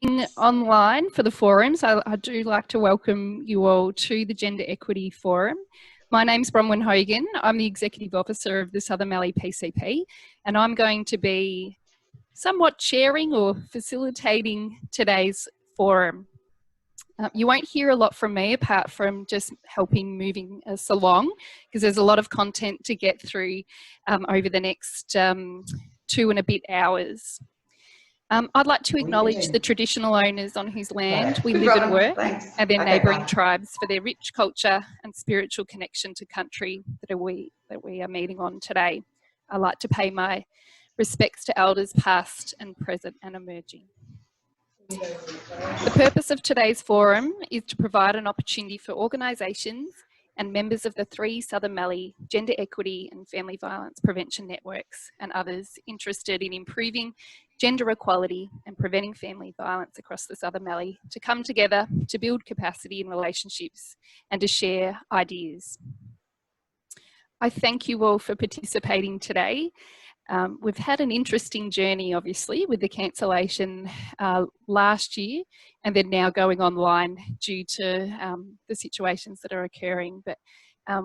Online for the forum, so I do like to welcome you all to the Gender Equity Forum. My name's Bronwyn Hogan. I'm the Executive Officer of the Southern Mallee PCP, and I'm going to be somewhat chairing or facilitating today's forum. You won't hear a lot from me apart from just helping moving us along, because there's a lot of content to get through over the next 2 and a bit hours. I'd like to acknowledge the traditional owners on whose land we live and work, and their neighbouring tribes for their rich culture and spiritual connection to country that we are meeting on today. I'd like to pay my respects to elders past and present and emerging. The purpose of today's forum is to provide an opportunity for organisations and members of the 3 Southern Mallee Gender Equity and Family Violence Prevention Networks and others interested in improving gender equality and preventing family violence across the Southern Mallee to come together to build capacity in relationships and to share ideas. I thank you all for participating today. We've had an interesting journey, obviously, with the cancellation last year and then now going online due to the situations that are occurring. But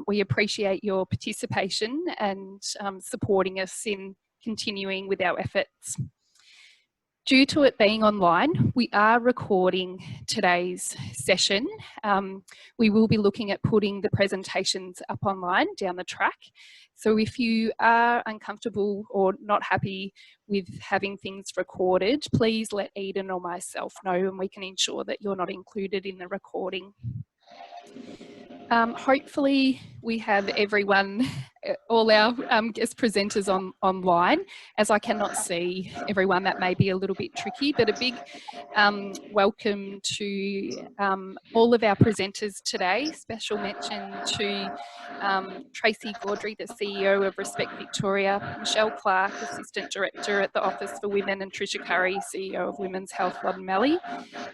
we appreciate your participation and supporting us in continuing with our efforts. Due to it being online, we are recording today's session. We will be looking at putting the presentations up online down the track. So if you are uncomfortable or not happy with having things recorded, please let Eden or myself know and we can ensure that you're not included in the recording. Hopefully we have everyone, all our guest presenters online. As I cannot see everyone, that may be a little bit tricky, but a big welcome to all of our presenters today. Special mention to Tracy Gaudry, the CEO of Respect Victoria, Michelle Clark, Assistant Director at the Office for Women, and Tricia Curry, CEO of Women's Health Southern Mallee.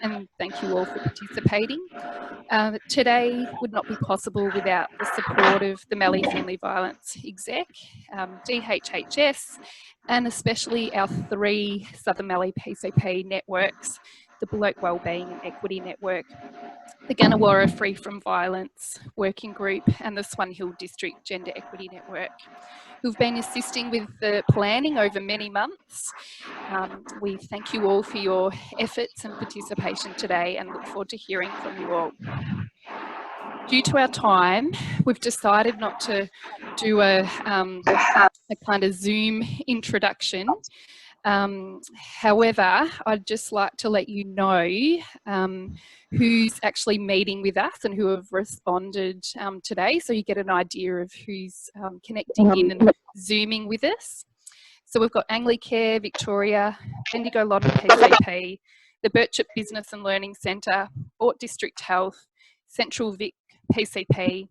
And thank you all for participating. Today would not be possible without the support of the Mallee Family Violence Exec, DHHS, and especially our 3 Southern Mallee PCP networks, the Buloke Wellbeing and Equity Network, the Gannawarra Free from Violence Working Group, and the Swan Hill District Gender Equity Network, who've been assisting with the planning over many months. We thank you all for your efforts and participation today and look forward to hearing from you all. Due to our time, we've decided not to do a kind of Zoom introduction. However, I'd just like to let you know who's actually meeting with us and who have responded today, so you get an idea of who's connecting in and Zooming with us. So we've got Anglicare Victoria, Bendigo Lottie PCP, the Birchip Business and Learning Centre, Port District Health, Central Vic PCP,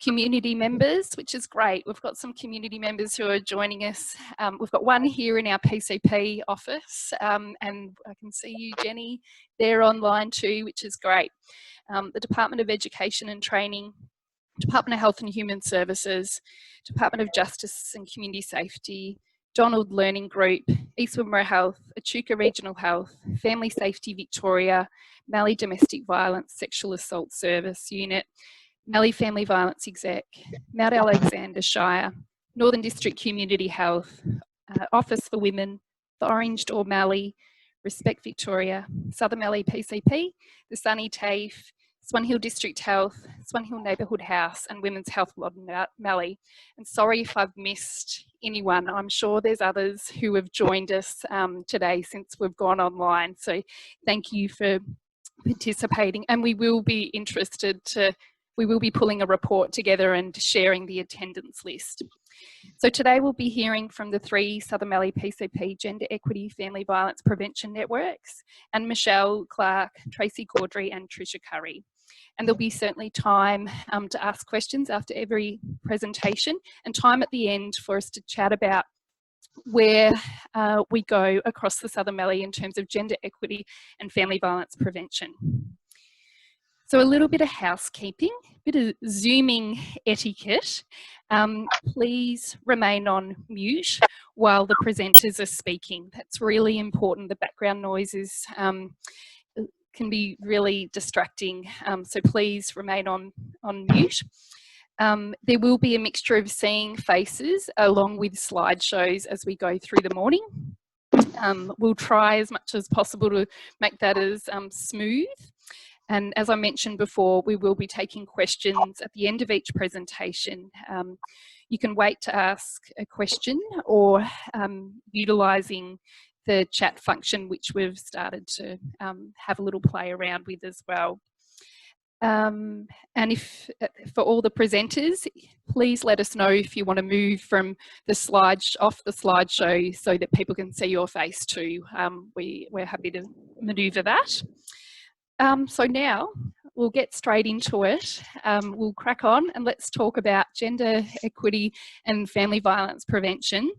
community members, which is great. We've got some community members who are joining us. We've got one here in our PCP office, and I can see you, Jenny, there online too, which is great. The Department of Education and Training, Department of Health and Human Services, Department of Justice and Community Safety, Donald Learning Group, East Wimmera Health, Echuca Regional Health, Family Safety Victoria, Mallee Domestic Violence Sexual Assault Service Unit, Mallee Family Violence Exec, Mount Alexander Shire, Northern District Community Health, Office for Women, the Orange Door Mallee, Respect Victoria, Southern Mallee PCP, the Sunny TAFE, Swan Hill District Health, Swan Hill Neighbourhood House, and Women's Health Mallee. And sorry if I've missed anyone. I'm sure there's others who have joined us today since we've gone online. So thank you for participating. And we will be we will be pulling a report together and sharing the attendance list. So today we'll be hearing from the 3 Southern Mallee PCP Gender Equity Family Violence Prevention Networks and Michelle Clark, Tracy Gaudry and Tricia Curry. And there'll be certainly time to ask questions after every presentation and time at the end for us to chat about where we go across the Southern Mallee in terms of gender equity and family violence prevention. So a little bit of housekeeping, a bit of Zooming etiquette. Please remain on mute while the presenters are speaking. That's really important. The background noises can be really distracting, so please remain on mute. There will be a mixture of seeing faces along with slideshows as we go through the morning. We'll try as much as possible to make that as smooth. And as I mentioned before, we will be taking questions at the end of each presentation. You can wait to ask a question or utilising the chat function, which we've started to have a little play around with as well. And if for all the presenters, please let us know if you want to move from the off the slideshow so that people can see your face too. We're happy to manoeuvre that. So now we'll get straight into it. We'll crack on and let's talk about gender equity and family violence prevention.